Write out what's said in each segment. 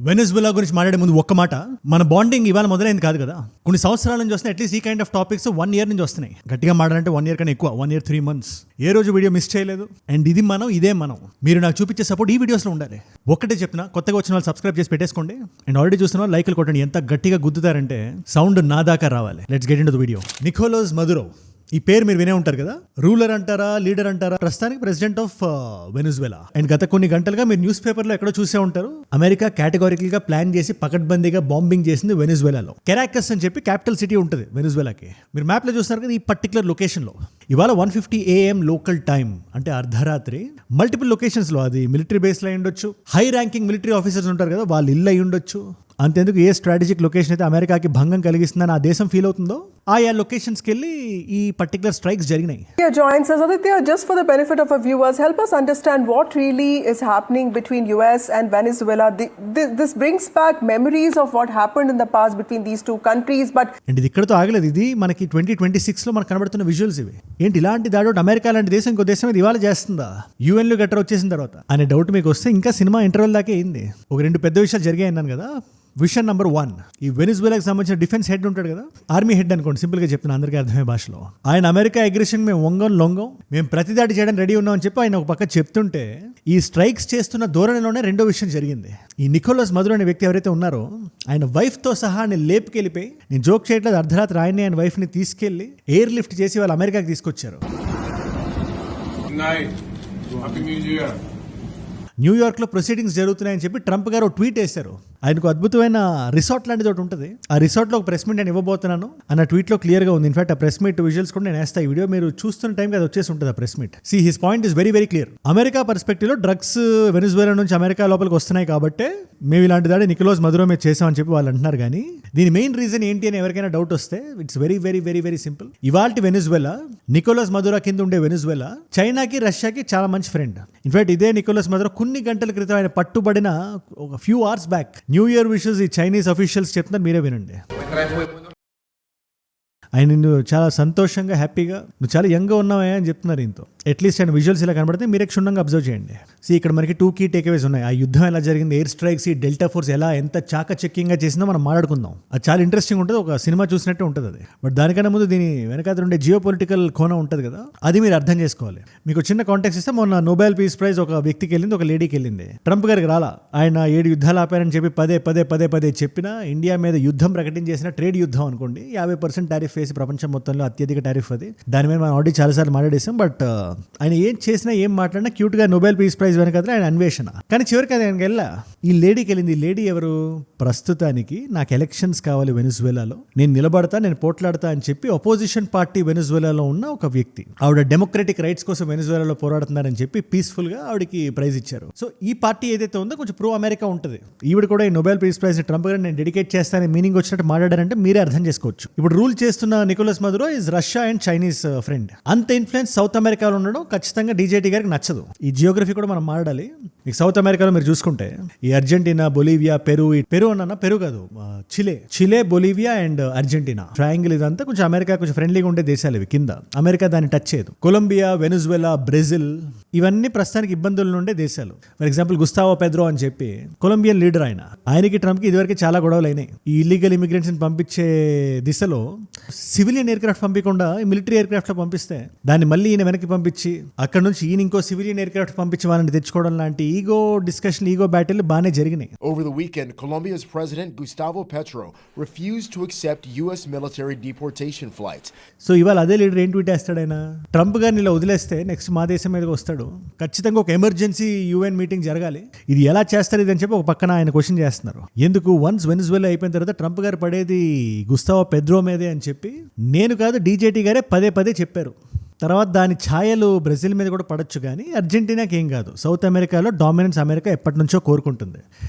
Venezuela గురించి మాట్లాడే ముందు ఒక్క మాట, మన బాండింగ్ ఇవాళ మొదలైంది కాదు కదా. కొన్ని సంవత్సరాల నుంచి వస్తున్నాయి. అట్లీస్ట్ ఈ కైండ్ ఆఫ్ టాపిక్స్ 1 year నుంచి వస్తున్నాయి. గట్టిగా మాట్లాడంటే 1 year కన్నా ఎక్కువ, 1 year 3 months. ఏ రోజు వీడియో మిస్ చేయలేదు. అండ్ ఇది మనం, ఇదే మనం. మీరు నాకు చూపించే సపోర్ట్ ఈ వీడియోస్లో ఉండాలి. ఒక్కటే చెప్తున్నా, కొత్తగా వచ్చిన వాళ్ళు సబ్స్క్రైబ్ చేసి పెట్టేసుకోండి. అండ్ ఆల్రెడీ చూసిన వాళ్ళు లైక్లు కొట్టండి. ఎంత గట్టిగా గుద్దుతారంటే సౌండ్ నా దాకా రావాలి. Let's get in to the video. Nicolas Maduro, ఈ పేరు మీరు వినే ఉంటారు కదా. రూలర్ అంటారా, లీడర్ అంటారా, ప్రస్తుతానికి ప్రెసిడెంట్ ఆఫ్ వెనిజువేలా. అండ్ గత కొన్ని గంటలుగా మీరు న్యూస్ పేపర్లో ఎక్కడో చూసే ఉంటారు, అమెరికా కేటగారికల్ గా ప్లాన్ చేసి పకడ్బందీగా బాంబింగ్ చేసింది వెనిజువేలాలో. కెరాకస్ అని చెప్పి క్యాపిటల్ సిటీ ఉంటుంది వెనిజువేలాకి. మీరు మ్యాప్ లో చూస్తున్నారు కదా, ఈ పర్టికులర్ లొకేషన్ లో ఇవాళ 1:50 AM లోకల్ టైం, అంటే అర్ధరాత్రి, మల్టిపుల్ లొకేషన్స్ లో, అది మిలిటరీ బేస్ లో ఉండొచ్చు, హై ర్యాంకింగ్ మిలిటరీ ఆఫీసర్స్ ఉంటారు కదా, వాళ్ళ ఇల్లు అయి ఉండొచ్చు. అంతేందుకు ఏ స్ట్రాటజిక్ లొకేషన్ అయితే అమెరికాకి భంగం కలిగిస్తుందని ఆ దేశం ఫీల్ అవుతుందో ఆయా లొకేషన్స్కి వెళ్ళి ఈ పర్టికులర్ స్ట్రైక్స్ జరిగినాయి. Joins us, Aditya, just for the benefit of our viewers, help us understand what really is happening between US and Venezuela. This brings back memories of what happened in the past between these two countries, but ఇది ఇక్కడతో ఆగలేదు. ఇది మనకి 2026లో మనకు కనబడుతున్న visuals ఇవి. ఏంటి ఇలాంటి దాడి, అమెరికా లాంటి దేశం ఇంకో దేశం ఇది ఇవాళ చేస్తుందా, యూఎన్లో గట్రా వచ్చేసిన తర్వాత అనే డౌట్ మీకు వస్తే, ఇంకా సినిమా ఇంటర్వెల్ దాకే అయింది. ఒక 2 పెద్ద విషయాలు జరిగాయి అన్నాను కదా. విషయం నెంబర్ 1, ఈ వెనిజువేలాకి సంబంధించిన డిఫెన్స్ హెడ్ ఉంటాడు కదా, ఆర్మీ హెడ్ అనుకోండి, సింపుల్గా చెప్తున్నా అందరికీ అర్థమయ్యే భాషలో. ఆయన అమెరికా అగ్రెషన్ మేము లొంగం, మేము ప్రతిదాడి చేయడానికి రెడీ ఉన్నామని చెప్పి ఆయన ఒక పక్క చెప్తుంటే, ఈ స్ట్రైక్స్ చేస్తున్న ధోరణిలోనే రెండో విషయం జరిగింది. ఈ నికోలస్ మదురో అనే వ్యక్తి ఎవరైతే ఉన్నారో, ఆయన వైఫ్తో సహా ఆయన లేపుకెళ్ళిపోయి, నేను జోక్ చేయట్లేదు, అర్ధరాత్రి ఆయన్ని ఆయన వైఫ్ని తీసుకెళ్లి ఎయిర్ లిఫ్ట్ చేసి వాళ్ళు అమెరికాకి తీసుకొచ్చారు. న్యూయార్క్లో ప్రొసీడింగ్స్ జరుగుతున్నాయని చెప్పి ట్రంప్ గారు ఒక ట్వీట్ వేశారు. ఆయనకు అద్భుతమైన రిసార్ట్ లాంటిది ఒకటి ఉంటుంది. ఆ రిసార్ట్లో ఒక ప్రెస్ మీట్ నేను ఇవ్వబోతున్నాను అన్న ట్వీట్లో క్లియర్గా ఉంది. ఇన్ఫాక్ట్ ఆ ప్రెస్ మీట్ విజువల్స్ కూడా నేను వేస్తాను. ఈ వీడియో మీరు చూస్తున్న టైంకి అది వచ్చేసి ఉంటుంది ఆ press meet. His point is very very clear. America పర్స్పెక్టివ్లో డ్రగ్స్ వెనిజువేలా నుంచి అమెరికా లోపలికి వస్తున్నాయి కాబట్టి మేము ఇలాంటి దాడి నికోలస్ మదురో మీద చేసామని చెప్పి వాళ్ళు అంటున్నారు. కానీ దీని మెయిన్ రీజన్ ఏంటి అని ఎవరికైనా డౌట్ వస్తే, it's very very very very simple. ఇవాల్టి వెనిజువేలా, నికోలస్ మదురో కింద ఉండే వెనిజువేలా, చైనాకి రష్యాకి చాలా మంచి ఫ్రెండ్. ఇన్ఫాక్ట్ ఇదే నికోలస్ మదురో కొన్ని గంటల క్రితం ఆయన పట్టుబడిన ఒక few hours back new year wishes ఈ చైనీస్ అఫీషియల్స్ చెప్తున్నారు, మీరే వినండి. ఆయన నిన్ను చాలా సంతోషంగా, హ్యాపీగా, నువ్వు చాలా యంగ్గా ఉన్నావా అని చెప్తున్నారు ఇంతో. అట్లీస్ట్ ఆయన విజువల్స్ ఇలా కనబడితే మీరే క్షుణ్ణంగా అబ్జర్వ్ చేయండి. ఇక్కడ మనకి 2 key టేక్అవేస్ ఉన్నాయి. ఆ యుద్ధం ఎలా జరిగింది, ఎయిర్ స్ట్రైక్స్, ఈ డెల్టా ఫోర్స్ ఎలా ఎంత చాకచక్యంగా చేసిందో మనం మాట్లాడుకుందాం. అది చాలా ఇంట్రెస్టింగ్ ఉంటుంది, ఒక సినిమా చూసినట్టే ఉంటుంది అది. బట్ దానికన్నా ముందు దీని వెనకాల ఉండే జియో పొలిటికల్ కోణం ఉంటుంది కదా, అది మీరు అర్థం చేసుకోవాలి. మీకు చిన్న కాంటాక్ట్స్ ఇస్తే, మొన్న నోబెల్ పీస్ ప్రైజ్ ఒక వ్యక్తికి వెళ్ళింది, ఒక లేడీకి వెళ్ళింది. ట్రంప్ గారికి రాలా. ఆయన 7 యుద్ధాలు ఆపారని చెప్పి పదే చెప్పినా, ఇండియా మీద యుద్ధం ప్రకటించేసిన ట్రేడ్ యుద్ధం అనుకోండి, 50% టారిఫ్ వేసి ప్రపంచం మొత్తంలో అత్యధిక టారిఫ్ అది. దాని మీద మనం ఆల్రెడీ చాలాసార్లు మాట్లాడేసాం. బట్ ఆయన ఏం చేసినా, ఏం మాట్లాడినా క్యూట్గా నోబెల్ పీస్ ప్రైజ్ వెనకాల ఆయన అన్వేషణ. కానీ చివరికి అది ఆయనకి వెళ్ళా. ఈ లేడీకి వెళ్ళింది. ఈ లేడీ ఎవరు? ప్రస్తుతానికి నాకు ఎలక్షన్స్ కావాలి వెనిజువేలాలో, నేను నిలబడతా, నేను పోట్లాడతా అని చెప్పి అపోజిషన్ పార్టీ వెనిజువేలాలో ఉన్న ఒక వ్యక్తి. ఆవిడ డెమోక్రటిక్ రైట్స్ కోసం వెనిజువేలాలో పోరాడుతున్నారని చెప్పి పీస్ఫుల్ గా ఆవిడకి ప్రైజ్ ఇచ్చారు. సో ఈ పార్టీ ఏదైతే ఉందో కొంచెం ప్రో అమెరికా ఉంటుంది. ఈవిడ కూడా ఈ నోబెల్ పీస్ ప్రైజ్ ని ట్రంప్ గారు నేను డెడికేట్ చేస్తానని మీనింగ్ వచ్చినట్టు మాట్లాడారంటే మీరే అర్థం చేసుకోవచ్చు. ఇప్పుడు రూల్ చేస్తున్న Nicolas Maduro is Russia and Chinese friend. అంత ఇన్ఫ్లుయెన్స్ సౌత్ అమెరికాలో ఉండడం ఖచ్చితంగా డీజేటీ గారికి నచ్చదు. ఈ జియోగ్రఫీ కూడా మనం మాట్లాడాలి. మీకు సౌత్ అమెరికాలో మీరు చూసుకుంటే ఈ అర్జెంటీనా, బొలీవియా, పెరు అన్న పెరు కాదు, చిలే, బొలీవియా అండ్ అర్జెంటీనా ట్రయాంగిల్, ఇదంతా కొంచెం అమెరికా కొంచెం ఫ్రెండ్లీగా ఉండే దేశాలు ఇవి. కింద అమెరికా దాన్ని టచ్ చేయదు. కొలంబియా, వెనిజువేలా, బ్రెజిల్, ఇవన్నీ ప్రస్తుతానికి ఇబ్బందులు ఉండే దేశాలు. ఫర్ ఎగ్జాంపుల్ గుస్తావో పెద్రో అని చెప్పి కొలంబియన్ లీడర్, ఆయనకి ట్రంప్కి ఇదివరకు చాలా గొడవలు అయినాయి. ఈ ఇల్లీగల్ ఇమిగ్రెంట్స్ పంపించే దిశలో సివిలియన్ ఎయిర్ క్రాఫ్ట్ పంపించకుండా మిలిటరీ ఎయిర్ క్రాఫ్ట్ లో పంపిస్తే దాన్ని మళ్ళీ ఈయన వెనక్కి పంపించి అక్కడ నుంచి ఈయన ఇంకో సివిలియన్ ఎయిర్ క్రాఫ్ట్ పంపించి వాళ్ళని తెచ్చుకోవడం లాంటి ఈగో బ్యాటిల్ బాగానే జరిగినాయి. Over the weekend, Colombia's President Gustavo Petro refused to accept US military deportation flights. So ఇవాళ అదే లీడర్ ఏం ట్వీట్ వేస్తాడు ఆయన? ట్రంప్ గారిని ఇలా వదిలేస్తే నెక్స్ట్ మా దేశం మీదకి వస్తాడు, ఖచ్చితంగా ఒక ఎమర్జెన్సీ UN మీటింగ్ జరగాలి, ఇది ఎలా చేస్తారు ఇది అని చెప్పి ఒక పక్కన ఆయన క్వశ్చన్ చేస్తున్నారు. ఎందుకు? వన్స్ వెనిజువేలా అయిపోయిన తర్వాత ట్రంప్ గారు పడేది గుస్తావో పెద్రో మీదే అని చెప్పి నేను కాదు, డీజేటీ గారే పదే చెప్పారు. తర్వాత దాని ఛాయలు బ్రెజిల్ మీద కూడా పడొచ్చు, కానీ అర్జెంటీనాకి ఏం కాదు. సౌత్ అమెరికాలో డామినెన్స్ అమెరికా ఎప్పటి నుంచో కోరుకుంటుంది.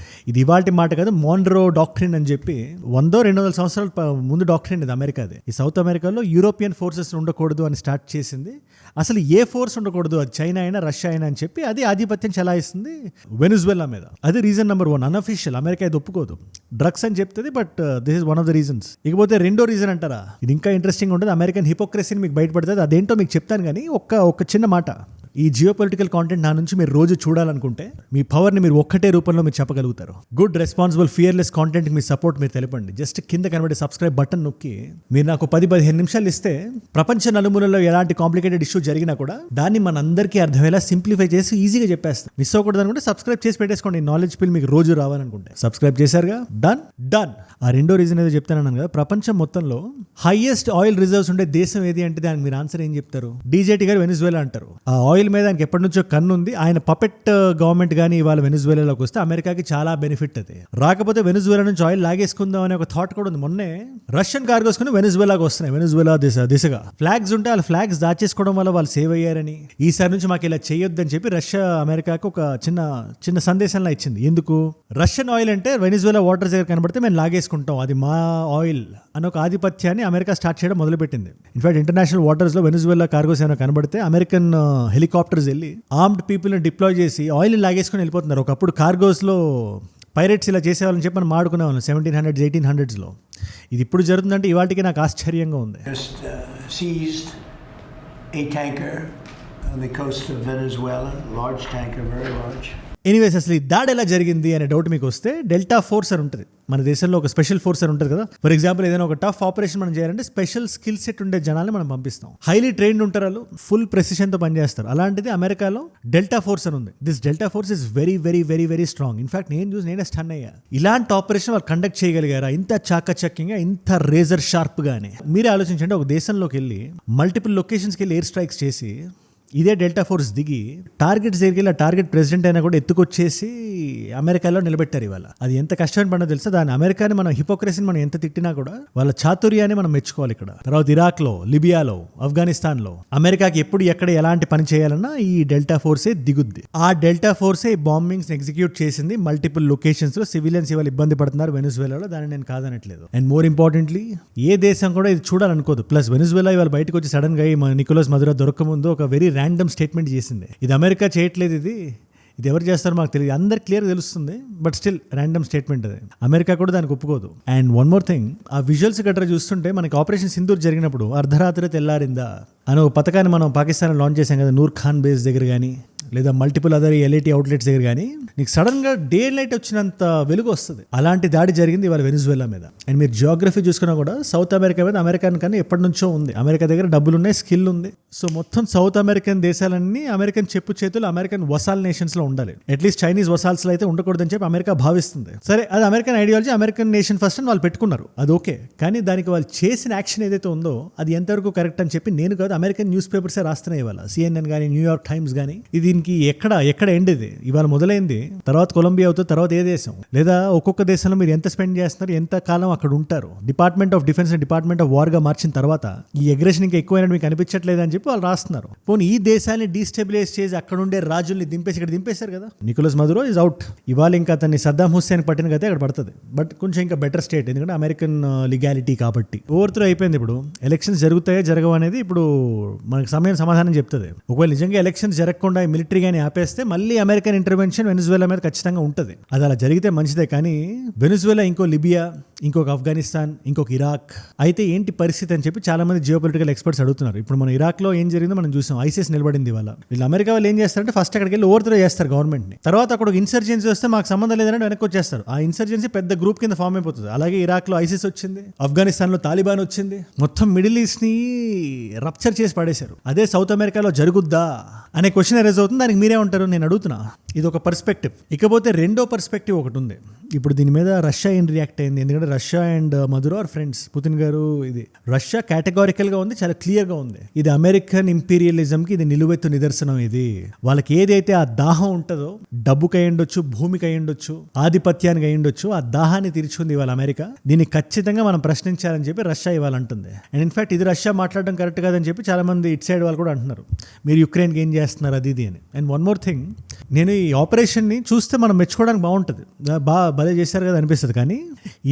ఇది ఇవాల్టి మాట కాదు, మోన్రో డాక్ట్రిన్ అని చెప్పి 100-200 సంవత్సరాల ముందు డాక్ట్రిన్ ఇది అమెరికాది. ఈ సౌత్ అమెరికాలో యూరోపియన్ ఫోర్సెస్ ఉండకూడదు అని స్టార్ట్ చేసింది. అసలు ఏ ఫోర్స్ ఉండకూడదు, అది చైనా అయినా రష్యా అయినా అని చెప్పి అది ఆధిపత్యం చెలాయిస్తుంది వెనిజువేలా మీద. అది రీజన్ నెంబర్ 1. అన్అఫీషియల్, అమెరికా ఇది ఒప్పుకోదు. డ్రగ్స్ అని చెప్తుంది, but this is one of the reasons. ఇకపోతే రెండో రీజన్ అంటారా, ఇది ఇంకా ఇంట్రెస్టింగ్ ఉంటుంది. అమెరికన్ హిపోక్రసీని మీకు బయటపడుతుంది. అదేంటో మీకు చెప్తాను, కానీ ఒక్క చిన్న మాట. ఈ జియో పొలిటికల్ కాంటెంట్ నా నుంచి మీరు రోజు చూడాలనుకుంటే మీ పవర్ని మీరు ఒక్కటే రూపంలో మీరు చెప్పగలుగుతారు. గుడ్, రెస్పాన్సిబుల్, ఫియర్లెస్ కాంటెంట్ మీ సపోర్ట్ మీరు తెలపండి. జస్ట్ కింద కనబడే సబ్స్క్రైబ్ బటన్ నొక్కి మీరు నాకు 10-15 నిమిషాలు ఇస్తే ప్రపంచ నలుమూలలో ఎలాంటి కాంప్లికేటెడ్ ఇష్యూ జరిగినా కూడా దాన్ని మనందరికీ అర్థమయ్యేలా సింప్లిఫై చేసి ఈజీగా చెప్పేస్తాం. మిస్ అవ్వకూడదు అనుకుంటే సబ్స్క్రైబ్ చేసి పెట్టేసుకోండి. నాలెడ్జ్ పిల్ మీకు రోజు రావాలనుకుంటే సబ్స్క్రైబ్ చేశారుగా, డన్. ఆ రెండో రీజన్ ఏదో చెప్తానన్నాను కదా, ప్రపంచం మొత్తంలో హైయెస్ట్ ఆయిల్ రిజర్వ్స్ ఉండే దేశం ఏది అంటే దానికి మీరు ఆన్సర్ ఏం చెప్తారు? డీజేటీ గారు వెనిజువేలా అంటారు. ఆ ఆయిల్ మీద ఆయనకి ఎప్పటి నుంచో కన్ను ఉంది. ఆయన పపెట్ గవర్నమెంట్ కానీ ఇవాళ వెనిజువేలాలోకి వస్తే అమెరికాకి చాలా బెనిఫిట్ అది. రాకపోతే వెనిజువేలా నుంచి ఆయిల్ లాగేసుకుందాం అనే ఒక థాట్ కూడా ఉంది. మొన్నే రష్యన్ కార్గోస్ కొని వెనిజువేలాకి వస్తున్నాయి. వెనిజువేలా దిశగా ఫ్లాగ్స్ ఉంటే వాళ్ళ ఫ్లాగ్స్ దాచేసుకోవడం వల్ల వాళ్ళు సేవ్ అయ్యారని, ఈసారి నుంచి మాకు ఇలా చేయొద్దని చెప్పి రష్యా అమెరికాకి ఒక చిన్న సందేశంలా ఇచ్చింది. ఎందుకు? రష్యన్ ఆయిల్ అంటే వెనిజువేలా వాటర్ దగ్గర కనబడితే మేము లాగేసుకుంటాం, అది మా ఆయిల్ అని ఒక ఆధిపత్యాన్ని అమెరికా స్టార్ట్ చేయడం మొదలుపెట్టింది. ఇన్ఫాక్ట్ ఇంటర్నేషనల్ వాటర్స్ లో వెనిజువేలా కార్గోస్ ఏమైనా కనబడితే అమెరికన్ హెలికాప్టర్స్ వెళ్ళి ఆర్మ్డ్ పీపుల్ని డిప్లాయ్ చేసి ఆయిల్ లాగేసుకుని వెళ్ళిపోతున్నారు. ఒకప్పుడు కార్గోస్ లో పైరేట్స్ ఇలా చేసేవాళ్ళని చెప్పి మనం మాడుకునేవాళ్ళం 1700s, 1800s లో. ఇది ఇప్పుడు జరుగుతుందంటే ఇవాటికి నాకు ఆశ్చర్యంగా ఉంది. Seized a tanker on the coast of Venezuela, large tanker, very large. Anyways, అసలు ఈ దాడి ఎలా జరిగింది అనే డౌట్ మీకు వస్తే డెల్టా ఫోర్స్ అని ఉంటుంది మన దేశంలో, ఒక స్పెషల్ ఫోర్స్ అని ఉంటుంది కదా. ఫర్ ఎగ్జాంపుల్ ఏదైనా ఒక టఫ్ ఆపరేషన్ మనం చేయాలంటే స్పెషల్ స్కిల్ సెట్ ఉండే జనాల్ని మనం పంపిస్తాం. హైలీ ట్రైన్డ్ ఉంటారు, వాళ్ళు ఫుల్ ప్రెసిషన్తో పనిచేస్తారు. అలాంటిది అమెరికాలో డెల్టా ఫోర్స్ అని ఉంది. This delta force is very very very very strong. In fact నేనే స్టన్ అయ్యా. ఇలాంటి ఆపరేషన్ వాళ్ళు కండక్ట్ చేయగలిగారా ఇంత చాకచక్యంగా, ఇంత రేజర్ షార్ప్గానే? మీరే ఆలోచించండి, ఒక దేశంలోకి వెళ్ళి మల్టిపుల్ లొకేషన్స్కి వెళ్ళి ఎయిర్ స్ట్రైక్స్ చేసి ఇదే డెల్టా ఫోర్స్ దిగి టార్గెట్స్ దగ్గరికి వెళ్ళి టార్గెట్ ప్రెసిడెంట్ అయినా కూడా ఎత్తుకొచ్చేసి అమెరికాలో నిలబెట్టారు. ఇవాళ అది ఎంత కష్టమైన పనో తెలుసా? దాని అమెరికాని మనం హిపోక్రసీని మనం ఎంత తిట్టినా కూడా వాళ్ళ చాతుర్యాన్ని మనం మెచ్చుకోవాలి. ఇక్కడ తర్వాత ఇరాక్లో, లిబియాలో, ఆఫ్ఘనిస్తాన్లో అమెరికాకి ఎప్పుడు ఎక్కడ ఎలాంటి పని చేయాలన్నా ఈ డెల్టా ఫోర్సే దిగుద్ది. ఆ డెల్టా ఫోర్సే బాంబింగ్స్ ఎగ్జిక్యూట్ చేసింది మల్టిపుల్ లొకేషన్స్ లో. సివిలియన్స్ ఇవాళ ఇబ్బంది పడుతున్నారు వెనిజువేలాలో, దాన్ని నేను కాదనట్లేదు. అండ్ మోర్ ఇంపార్టెంట్లీ ఏ దేశం కూడా ఇది చూడాలనుకోదు. ప్లస్ వెనిజువేలా ఇవాళ బయటకు వచ్చి సడన్ గా నికోలస్ మదురో దొరకముందు ఒక వెరీ ర్యాండమ్ స్టేట్మెంట్ చేసింది. ఇది అమెరికా చేయట్లేదు, ఇది ఎవరు చేస్తారో మాకు తెలియదు, అందరికి క్లియర్ తెలుస్తుంది, బట్ స్టిల్ ర్యాండమ్ స్టేట్మెంట్ అది. అమెరికా కూడా దానికి ఒప్పుకోదు. అండ్ వన్ మోర్ థింగ్, ఆ విజువల్స్ గట్రా చూస్తుంటే మనకి ఆపరేషన్ సింధూర్ జరిగినప్పుడు అర్ధరాత్రి తెల్లారిందా అనే ఒక పథకాన్ని మనం పాకిస్తాన్ లాంచ్ చేసాం కదా, నూర్ ఖాన్ బేస్ దగ్గర కానీ లేదా మల్టిపుల్ అదర్ ఎల్ఐటి అవుట్లెట్స్ దగ్గర కానీ నీకు సడన్ గా డే లైట్ వచ్చినంత వెలుగు వస్తుంది. అలాంటి దాడి జరిగింది ఇవాళ వెనిజువేలా మీద. అండ్ మీరు జియోగ్రఫీ చూసుకున్నా కూడా సౌత్ అమెరికా మీద అమెరికన్ కానీ ఎప్పటి నుంచో ఉంది. అమెరికా దగ్గర డబ్బులు ఉన్నాయి, స్కిల్ ఉంది. సో మొత్తం సౌత్ అమెరికన్ దేశాలన్నీ అమెరికన్ చెప్పు చేతులు అమెరికన్ వసాల్ నేషన్స్ లో ఉండాలి. అట్లీస్ట్ చైనీస్ వసాల్స్ లో అయితే ఉండకూడదని చెప్పి అమెరికా భావిస్తుంది. సరే, అది American ideology, American nation first అని వాళ్ళు పెట్టుకున్నారు, అది ఓకే. కానీ దానికి వాళ్ళు చేసిన యాక్షన్ ఏదైతే ఉందో అది ఎంతవరకు కరెక్ట్ అని చెప్పి నేను కాదు, అమెరికన్ న్యూస్ పేపర్సే రాస్తున్నాయి ఇవాళ. CNN కానీ, న్యూయార్క్ టైమ్స్ కానీ. దీనికి ఎక్కడ ఎండ్ ఇది? ఇవాళ మొదలైంది, తర్వాత కొలంబియా అవుతుంది, తర్వాత ఏ దేశం? లేదా ఒక్కొక్క దేశంలో మీరు ఎంత స్పెండ్ చేస్తున్నారు, ఎంత కాలం అక్కడ ఉంటారు? Department of defence department of war గా మార్చిన తర్వాత ఈ అగ్రెషన్ ఇంకా ఎక్కువైనా మీకు అనిపించట్లేదు అని చెప్పి వాళ్ళు రాస్తున్నారు. పోనీ ఈ దేశాన్ని డీస్టెబిలైజ్ చేసి అక్కడ ఉండే రాజుల్ని దింపేసి ఇక్కడ దింపేశారు కదా. Nicolas Maduro is out. ఇవాళ ఇంకా అతన్ని సద్దాం హుస్సేన్ పట్టిన కదా అక్కడ పడుతుంది. బట్ కొంచెం ఇంకా బెటర్ స్టేట్, ఎందుకంటే అమెరికన్ లీగాలిటీ కాబట్టి. ఓవర్త్రో అయిపోయింది. ఇప్పుడు ఎలక్షన్స్ జరుగుతాయో జరగవు అనేది ఇప్పుడు మనకు సమయం సమాధానం చెప్తుంది. ఒకవేళ నిజంగా ఎలక్షన్స్ జరగకుండా మిలిటరీ గానీ ఆపేస్తే మళ్ళీ అమెరికన్ ఇంటర్వెన్షన్ వెనిజువేలా మీద ఖచ్చితంగా ఉంటుంది. అది అలా జరిగితే మంచిదే. కానీ వెనిజువేలా ఇంకో లిబియా, ఇంకొక ఆఫ్ఘనిస్తాన్, ఇంకొక ఇరాక్ అయితే ఏంటి పరిస్థితి అని చెప్పి చాలా మంది జియో పొలిటికల్ ఎక్స్పర్ట్స్ అడుగుతున్నారు. ఇప్పుడు మన ఇరాక్ లో ఏం జరిగిందో మనం చూసాం. ఐసిస్ నిలబడింది. వాళ్ళ వీళ్ళు అమెరికా వాళ్ళు ఏం చేస్తారంటే ఫస్ట్ అక్కడికి వెళ్ళి ఓవర్త్రో చేస్తారు గవర్నమెంట్ ని. తర్వాత అక్కడ ఒక ఇన్సర్జెన్సీ వస్తే మాకు సంబంధం లేదని వెనక్కి వచ్చేస్తారు. ఆ ఇన్సర్జెన్సీ పెద్ద గ్రూప్ కింద ఫామ్ అయిపోతుంది. అలాగే ఇరాక్ లో ఐసిస్ వచ్చింది, ఆఫ్ఘనిస్తాన్ లో తాలిబాన్ వచ్చింది. మొత్తం మిడిల్ ఈస్ట్ ని రప్చర్ చేసి పడేశారు. అదే సౌత్ అమెరికాలో జరుగుద్దా అనే క్వశ్చన్ ఎరేజ్ అవుతుంది. దానికి మీరే ఉంటారు, నేను అడుగుతున్నా. ఇది ఒక పర్స్పెక్టివ్. ఇకపోతే రెండో పర్స్పెక్టివ్ ఒకటి ఉంది. ఇప్పుడు దీని మీద రష్యా ఏం రియాక్ట్ అయింది? ఎందుకంటే Russia and Maduro are friends. Putin గారు, ఇది రష్యా కేటగారికల్ గా ఉంది, చాలా క్లియర్ గా ఉంది. ఇది అమెరికన్ ఇంపీరియలిజం కి ఇది నిలువెత్తు నిదర్శనం. ఇది వాళ్ళకి ఏదైతే ఆ దాహం ఉంటుందో, డబ్బుకి అయ్యుండొచ్చు, భూమికి అయ్యుండొచ్చు, ఆధిపత్యానికి అయ్యుండొచ్చు, ఆ దాహాన్ని తీర్చుకుంది ఇవాళ అమెరికా. దీన్ని ఖచ్చితంగా మనం ప్రశ్నించాలని చెప్పి రష్యా ఇవాళ అంటుంది. అండ్ ఇన్ఫాక్ట్ ఇది రష్యా మాట్లాడడం కరెక్ట్ కాదని చెప్పి చాలా మంది ఇట్ సైడ్ వాళ్ళు కూడా అంటున్నారు, మీరు యుక్రెయిన్కి ఏం చేస్తున్నారు అది ఇది అని. అండ్ వన్ మోర్ థింగ్, నేను ఈ ఆపరేషన్ని చూస్తే మనం మెచ్చుకోవడానికి బాగుంటుంది, భలే చేశారు కదా అనిపిస్తుంది. కానీ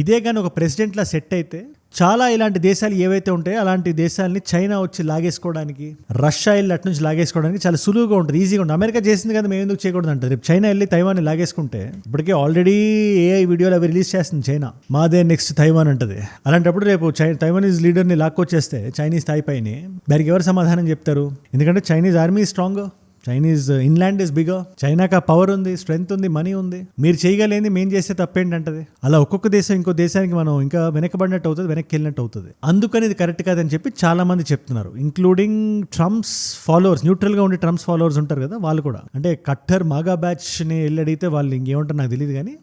ఇదే కానీ ఒక ప్రెసిడెంట్లా సెట్ అయితే చాలా ఇలాంటి దేశాలు ఏవైతే ఉంటాయో అలాంటి దేశాలని చైనా వచ్చి లాగేసుకోవడానికి, రష్యా వెళ్ళి అటు నుంచి లాగేసుకోవడానికి చాలా సులువుగా ఉంటుంది, ఈజీగా ఉంటుంది. అమెరికా చేసింది కదా, మేము ఎందుకు చేయకూడదు అంటారు. రేపు చైనా వెళ్ళి తైవాన్ని లాగేసుకుంటే, ఇప్పటికే ఆల్రెడీ ఏఐ వీడియోలు అవి రిలీజ్ చేస్తుంది చైనా, మాదే నెక్స్ట్ తైవాన్ అంటది. అలాంటప్పుడు రేపు తైవానీస్ లీడర్ని లాక్కొచ్చేస్తే చైనీస్ తాయిపైని, దానికి ఎవరు సమాధానం చెప్తారు? ఎందుకంటే Chinese army strong, Chinese inland is bigger. చైనాకి ఆ పవర్ ఉంది, స్ట్రెంగ్త్ ఉంది, మనీ ఉంది. మీరు చేయగలేంది మేము చేస్తే తప్పేంటంటది. అలా ఒక్కొక్క దేశం ఇంకో దేశానికి మనం ఇంకా వెనకబడినట్టు అవుతుంది, వెనక్కి వెళ్ళినట్టు అవుతుంది. అందుకని ఇది కరెక్ట్ కాదని చెప్పి చాలా మంది చెప్తున్నారు, ఇంక్లూడింగ్ ట్రంప్స్ ఫాలోవర్స్. న్యూట్రల్ గా ఉండే ట్రంప్స్ ఫాలోవర్స్ ఉంటారు కదా, వాళ్ళు కూడా. అంటే కట్టర్ మాగా బ్యాచ్ ని వెళ్ళి అడిగితే వాళ్ళు ఇంకేమంటారు నాకు తెలియదు, కానీ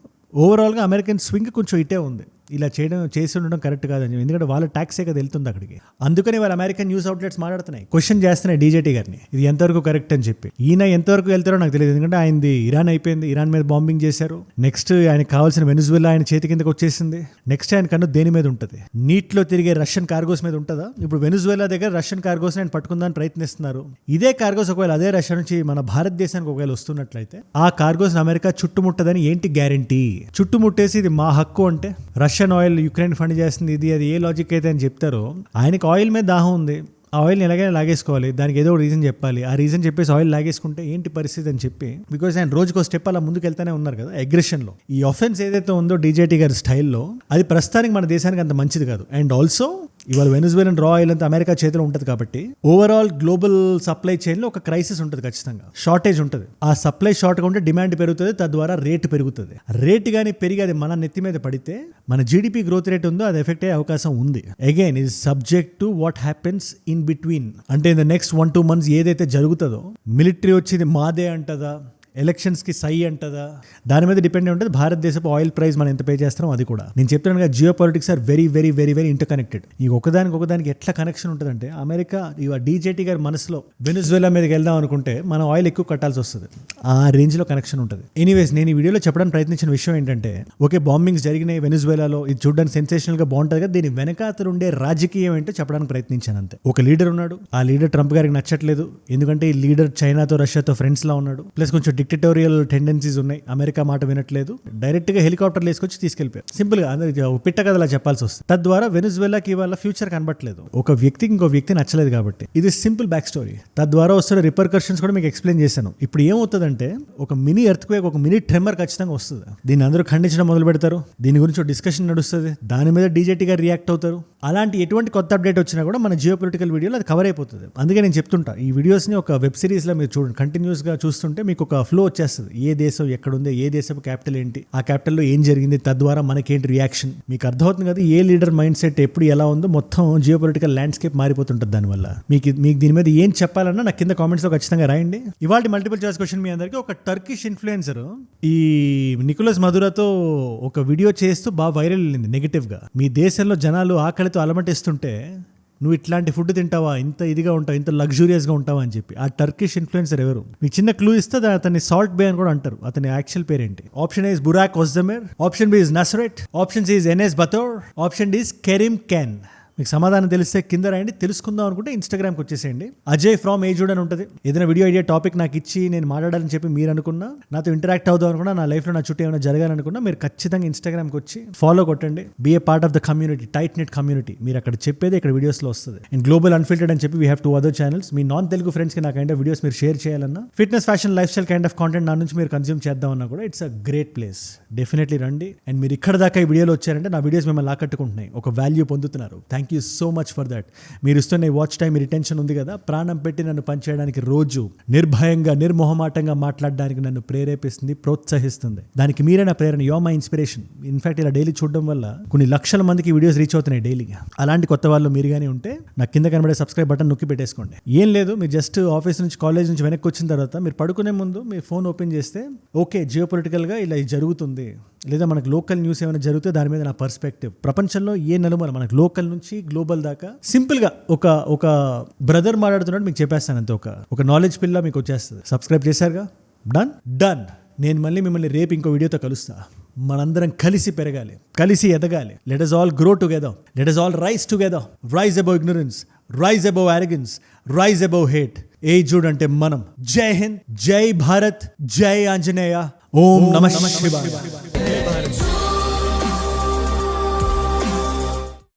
ఓవరాల్గా అమెరికన్ స్వింగ్ కొంచెం ఇటే ఉంది. ఇలా చేసి ఉండడం కరెక్ట్ కాదని, ఎందుకంటే వాళ్ళ ట్యాక్సే కదా వెళ్తుంది అక్కడికి. అందుకని వాళ్ళ అమెరికన్ న్యూస్ అవుట్లెట్స్ మాట్లాడుతున్నాయి, క్వశ్చన్ చేస్తున్నాయి డీజేటీ గారిని, ఇది ఎంతవరకు కరెక్ట్ అని చెప్పి. ఈయన ఎంతవరకు వెళ్తారో నాకు తెలియదు, ఎందుకంటే ఆయనది ఇరాన్ అయిపోయింది, ఇరాన్ మీద బాంబింగ్ చేశారు. నెక్స్ట్ ఆయనకు కావాల్సిన వెనిజువెలా ఆయన చేతి కిందకి వచ్చేసింది. నెక్స్ట్ ఆయన కన్ను దేని మీద ఉంటుంది? నీటిలో తిరిగే రష్యన్ కార్గోస్ మీద ఉంటుందా? ఇప్పుడు వెనిజువెలా దగ్గర రష్యన్ కార్గోస్ ఆయన పట్టుకుందాని ప్రయత్నిస్తున్నారు. ఇదే కార్గోస్ ఒకవేళ అదే రష్యా నుంచి మన భారతదేశానికి ఒకవేళ వస్తున్నట్లయితే ఆ కార్గోస్ అమెరికా చుట్టుముట్టదని ఏంటి గ్యారంటీ? చుట్టుముట్టేసి ఇది మా హక్కు అంటే రష్యన్ ఆయిల్ యుక్రెయిన్ ఫండ్ చేస్తుంది, ఇది అది ఏ లాజిక్ అయితే అని చెప్తారో. ఆయనకి ఆయిల్ మీద దాహం ఉంది, ఆ ఆయిల్ని ఎలాగైనా లాగేసుకోవాలి, దానికి ఏదో ఒక రీజన్ చెప్పాలి. ఆ రీజన్ చెప్పేసి ఆయిల్ లాగేసుకుంటే ఏంటి పరిస్థితి అని చెప్పి, బికాజ్ ఆయన రోజుకో స్టెప్ అలా ముందుకు వెళ్తానే ఉన్నారు కదా అగ్రెషన్లో. ఈ ఆఫెన్స్ ఏదైతే ఉందో డీజేటీ గారి స్టైల్లో, అది ప్రస్తుతానికి మన దేశానికి అంత మంచిది కాదు. అండ్ ఆల్సో ఇవాళ వెనిజువేలన్ రా ఆయిల్ అంతా అమెరికా చేతిలో ఉంటుంది కాబట్టి ఓవరాల్ గ్లోబల్ సప్లై చైన్లో ఒక క్రైసిస్ ఉంటుంది, ఖచ్చితంగా షార్టేజ్ ఉంటుంది. ఆ సప్లై షార్ట్గా ఉంటే డిమాండ్ పెరుగుతుంది, తద్వారా రేటు పెరుగుతుంది. రేటు కానీ పెరిగి అది మన నెత్తి మీద పడితే మన జీడిపి గ్రోత్ రేట్ ఉందో అది ఎఫెక్ట్ అయ్యే అవకాశం ఉంది. Again is subject to what happens in between. అంటే ఇన్ ద నెక్స్ట్ 1-2 months ఏదైతే జరుగుతుందో, మిలిటరీ వచ్చింది మాదే అంటదా, ఎలక్షన్స్కి సై అంటదా, దాని మీద డిపెండ్ ఉంటుంది భారతదేశపు ఆయిల్ ప్రైస్ మనం ఎంత పే చేస్తాం. అది కూడా నేను చెప్తున్నాను కదా, geopolitics are very very very very interconnected. ఈ ఒకదానికి ఎట్లా కనెక్షన్ ఉంటుందంటే, అమెరికా ఇవాళ డీజేటీ గారి మనసులో వెనిజువేలా మీదకి వెళ్దాం అనుకుంటే మనం ఆయిల్ ఎక్కువ కట్టాల్సి వస్తుంది, ఆ రేంజ్లో కనెక్షన్ ఉంటుంది. ఎనీవేస్, నేను ఈ వీడియోలో చెప్పడానికి ప్రయత్నించిన విషయం ఏంటంటే, ఓకే బాంబింగ్స్ జరిగినాయి వెనిజువేలాలో, ఇది చూడడానికి సెన్సేషనల్గా బాగుంటుంది కదా, దీని వెనకాతలు ఉండే రాజకీయం ఏంటో చెప్పడానికి ప్రయత్నించాను అంతే. ఒక లీడర్ ఉన్నాడు, ఆ లీడర్ ట్రంప్ గారికి నచ్చట్లేదు, ఎందుకంటే ఈ లీడర్ చైనాతో రష్యాతో ఫ్రెండ్స్ లా ఉన్నాడు, ప్లస్ కొంచెం డిక్టటోరియల్ టెండెన్సీస్ ఉన్నాయి, అమెరికా మాట వినట్లేదు. డైరెక్ట్ గా హెలికాప్టర్లు వేసుకొచ్చి తీసుకెళ్లిపోయారు. సింపుల్ గా అందరికి పిట్ట కథలా చెప్పాల్సి వస్తుంది. తద్వారా వెనిజువేలాకి ఇవాళ ఫ్యూచర్ కనబట్లేదు, ఒక వ్యక్తికి ఇంకో వ్యక్తి నచ్చలేదు కాబట్టి. ఇది సింపుల్ బ్యాక్ స్టోరీ. తద్వారా వస్తున్న రిపర్కషన్స్ కూడా మీకు ఎక్స్ప్లెయిన్ చేశాను. ఇప్పుడు ఏమవుతుందంటే, ఒక మినీ ఎర్త్ క్వేక్, ఒక మినీ ట్రెమర్ ఖచ్చితంగా వస్తుంది. దీన్ని అందరూ ఖండించడం మొదలు పెడతారు, దీని గురించి డిస్కషన్ నడుస్తుంది, దాని మీద డీజేటీ గారు రియాక్ట్ అవుతారు. అలాంటి ఎటువంటి కొత్త అప్డేట్ వచ్చినా కూడా మన జియో పొలిటికల్ వీడియోలో అది కవర్ అయిపోతుంది. అందుకే నేను చెప్తుంటా, ఈ వీడియోస్ని ఒక వెబ్ సిరీస్లో మీరు చూడండి, కంటిన్యూస్గా చూస్తుంటే మీకు ఒక ఫ్లో వచ్చేస్తుంది. ఏ దేశం ఎక్కడుంది, ఏ దేశపు క్యాపిటల్ ఏంటి, ఆ క్యాపిటల్లో ఏం జరిగింది, తద్వారా మనకేంటి రియాక్షన్, మీకు అర్థమవుతుంది కదా. ఏ లీడర్ మైండ్ సెట్ ఎప్పుడు ఎలా ఉందో మొత్తం జియో పొలిటికల్ ల్యాండ్స్కేప్ మారిపోతుంటుంది. దానివల్ల మీకు దీని మీద ఏం చెప్పాలన్నా నాకు కింద కామెంట్స్లో ఖచ్చితంగా రాయండి. ఇవాళ మల్టిపుల్ చాయిస్ క్వశ్చన్ మీ అందరికీ, ఒక టర్కిష్ ఇన్ఫ్లుయెన్సర్ ఈ నికోలస్ మదురాతో ఒక వీడియో చేస్తూ బాగా వైరల్ వెళ్ళింది నెగిటివ్గా. మీ దేశంలో జనాలు ఆకలితో అలమటిస్తుంటే నువ్వు ఇట్లాంటి ఫుడ్ తింటావా, ఇంత ఇదిగా ఉంటావు, ఇంత లగ్జూరియస్గా ఉంటావా అని చెప్పి. ఆ టర్కిష్ ఇన్ఫ్లుయెన్సర్ ఎవరు? మీకు చిన్న క్లూ ఇస్తే అతన్ని సాల్ట్ బే అని కూడా అంటారు. అతని యాక్చువల్ పేరేంటి? Option A is Burak Ozdemir, option B is Nasret, option C is Enes Batur, option D is Kerim Can. మీకు సమాధానం తెలిస్తే కింద రాయండి. తెలుసుకుందాం అనుకుంటే ఇన్స్టాగ్రామ్కి వచ్చేసేయండి, అజయ్ ఫ్రమ్ ఏజుడ్ అని ఉంటుంది. ఏదైనా వీడియో ఐడియా టాపిక్ నాకు ఇచ్చి నేను మాట్లాడాలని చెప్పి మీరు అనుకున్నా, నాతో ఇంటరాక్ట్ అవుదాం అనుకున్నా, నా లైఫ్లో నా చుట్టూ ఏమైనా జరగాలనుకున్నా, మీరు ఖచ్చితంగా ఇన్స్టాగ్రామ్కి వచ్చి ఫాలో కొట్టండి. Be a part of the community, tight knit community. మీరు అక్కడ చెప్పేది ఇక్కడ వీడియోస్లో వస్తుంది. అండ్ గ్లోబల్ అన్ఫిల్టర్డ్ అని చెప్పి we have 2 other channels. Me non Telugu ఫ్రెండ్స్కి నా కైండ్ ఆఫ్ వీడియోస్ మీరు షేర్ చేయాలన్నా, fitness fashion life style kind of content నా నుంచి మీరు కన్స్యూమ్ చేద్దామన్నా కూడా it's a great place. Definitely రండి. అండ్ మీరు ఇక్కడ దాకా ఈ వీడియోలో వచ్చారంటే నా వీడియోస్ మిమ్మల్ని ఆకట్టుకుంటున్నాయి, ఒక వాల్యూ పొందుతున్నారు. Thank you so much for that. మీరు ఇస్తున్న వాచ్ టైం, రిటెన్షన్ ఉంది కదా, ప్రాణం పెట్టి నన్ను పనిచేయడానికి, రోజు నిర్భయంగా నిర్మోహమాటంగా మాట్లాడడానికి నన్ను ప్రేరేపిస్తుంది, ప్రోత్సహిస్తుంది. దానికి మీరే నా ప్రేరణ, you are my inspiration. In fact ఇలా డైలీ చూడడం వల్ల కొన్ని లక్షల మందికి వీడియోస్ రీచ్ అవుతున్నాయి డైలీ. అలాంటి కొత్త వాళ్ళు మీరుగానే ఉంటే నాకు కింద కనబడే సబ్స్క్రైబ్ బటన్ నొక్కి పెట్టేసుకోండి. ఏం లేదు, మీరు జస్ట్ ఆఫీస్ నుంచి కాలేజ్ నుంచి వెనక్కి వచ్చిన తర్వాత మీరు పడుకునే ముందు మీ ఫోన్ ఓపెన్ చేస్తే, ఓకే జియో పొలిటికల్గా ఇలా జరుగుతుంది, లేదా మనకు లోకల్ న్యూస్ ఏమైనా జరిగితే దాని మీద నా పర్స్పెక్టివ్, ప్రపంచంలో ఏ నలుమూల మనకు లోకల్ నుంచి గ్లోబల్ దాకా సింపుల్గా ఒక బ్రదర్ మాట్లాడుతున్నాడు మీకు చెప్పేస్తాను అంతే. ఒక నాలెడ్జ్ పిల్ల మీకు వచ్చేస్తుంది. సబ్స్క్రైబ్ చేశారుగా, డన్. నేను మళ్ళీ మిమ్మల్ని రేపు ఇంకో వీడియోతో కలుస్తా. మనందరం కలిసి పెరగాలి, కలిసి ఎదగాలి. Let us all grow together, let us all rise together, rise above ignorance, rise above arrogance, rise above hate. ఏజుడ్ అంటే మనం. జై హింద్, జై భారత్, జై ఆంజనేయ, ఓం నమః శివాయ.